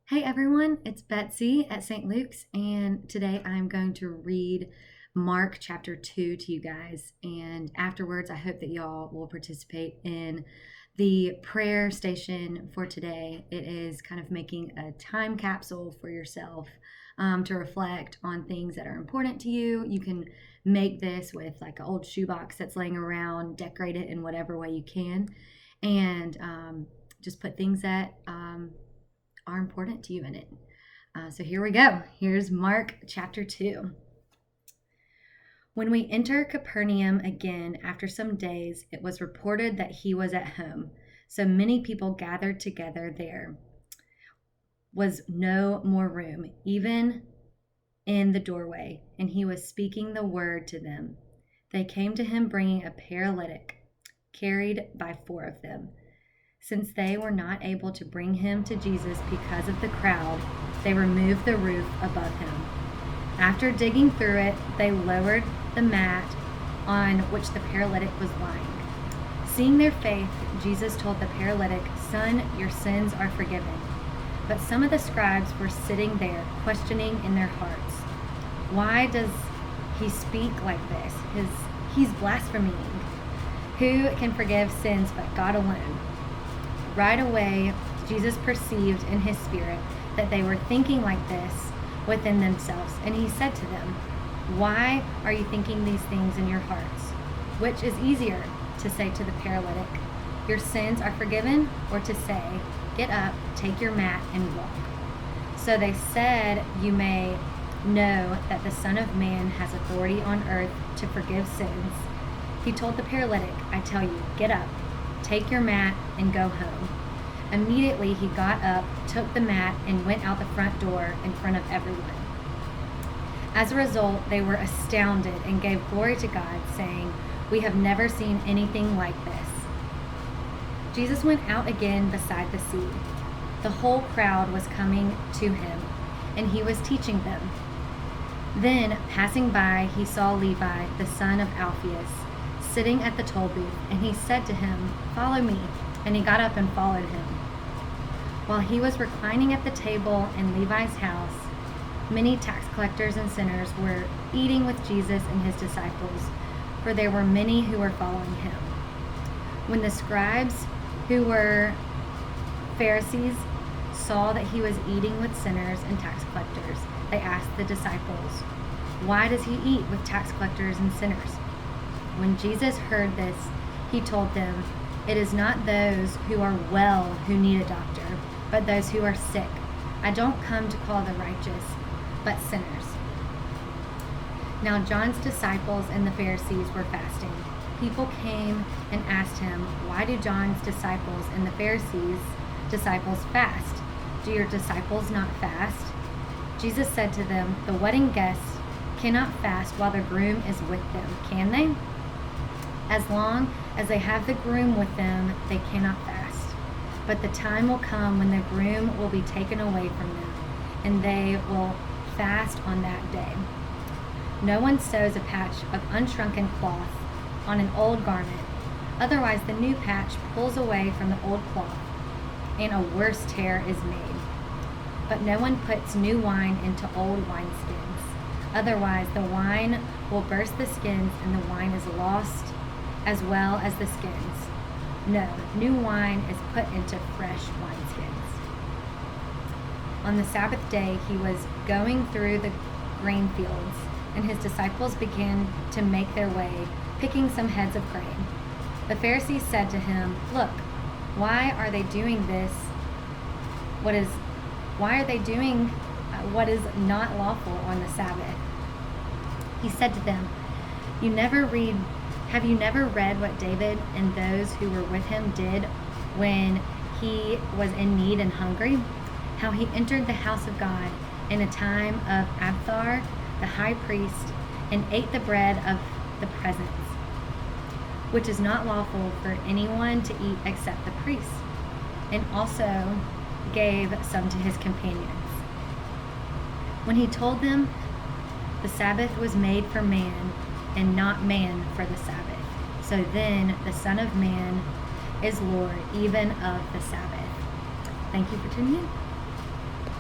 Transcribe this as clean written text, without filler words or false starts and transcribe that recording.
Hey everyone, it's Betsy at St. Luke's, and today I'm going to read Mark chapter 2 to you guys. And afterwards, I hope that y'all will participate in the prayer station for today. It is kind of making a time capsule for yourself to reflect on things that are important to you. You can make this with like an old shoebox that's laying around, decorate it in whatever way you can, and just put things that are important to you in it. So here we go. Here's Mark chapter 2. When we enter Capernaum again after some days, it was reported that he was at home. So many people gathered together there was no more room, even in the doorway, and he was speaking the word to them. They came to him bringing a paralytic, carried by 4 of them. Since they were not able to bring him to Jesus because of the crowd, they removed the roof above him. After digging through it, they lowered the mat on which the paralytic was lying. Seeing their faith, Jesus told the paralytic, "Son, your sins are forgiven." But some of the scribes were sitting there, questioning in their hearts, "Why does he speak like this? He's blaspheming. Who can forgive sins but God alone?" Right away, Jesus perceived in his spirit that they were thinking like this within themselves, and he said to them, "Why are you thinking these things in your hearts? Which is easier, to say to the paralytic, 'Your sins are forgiven,' or to say, 'Get up, take your mat, and walk'?" So they said, "You may know that the Son of Man has authority on earth to forgive sins." He told the paralytic, "I tell you, get up, take your mat, and go home." Immediately he got up, took the mat, and went out the front door in front of everyone. As a result, they were astounded and gave glory to God, saying, "We have never seen anything like this." Jesus went out again beside the sea. The whole crowd was coming to him, and he was teaching them. Then, passing by, he saw Levi, the son of Alphaeus, sitting at the toll booth, and he said to him, "Follow me." And he got up and followed him. While he was reclining at the table in Levi's house, many tax collectors and sinners were eating with Jesus and his disciples, for there were many who were following him. When the scribes, who were Pharisees, saw that he was eating with sinners and tax collectors, they asked the disciples, "Why does he eat with tax collectors and sinners?" When Jesus heard this, he told them, "It is not those who are well who need a doctor, but those who are sick. I don't come to call the righteous, but sinners." Now John's disciples and the Pharisees were fasting. People came and asked him, "Why do John's disciples and the Pharisees' disciples fast? Do your disciples not fast?" Jesus said to them, "The wedding guests cannot fast while the groom is with them, can they? As long as they have the groom with them, they cannot fast. But the time will come when the groom will be taken away from them, and they will fast on that day. No one sews a patch of unshrunken cloth on an old garment. Otherwise, the new patch pulls away from the old cloth, and a worse tear is made. But no one puts new wine into old wineskins. Otherwise, the wine will burst the skins, and the wine is lost as well as the skins. No, new wine is put into fresh wineskins." On the Sabbath day, he was going through the grain fields, and his disciples began to make their way, picking some heads of grain. The Pharisees said to him, "Look, why are they doing this? Why are they doing what is not lawful on the Sabbath?" He said to them, Have you never read what David and those who were with him did when he was in need and hungry? How he entered the house of God in a time of Abiathar, the high priest, and ate the bread of the presence, which is not lawful for anyone to eat except the priest, and also gave some to his companions. When he told them the Sabbath was made for man, and not man for the Sabbath. So then the Son of Man is Lord even of the Sabbath. Thank you for tuning in.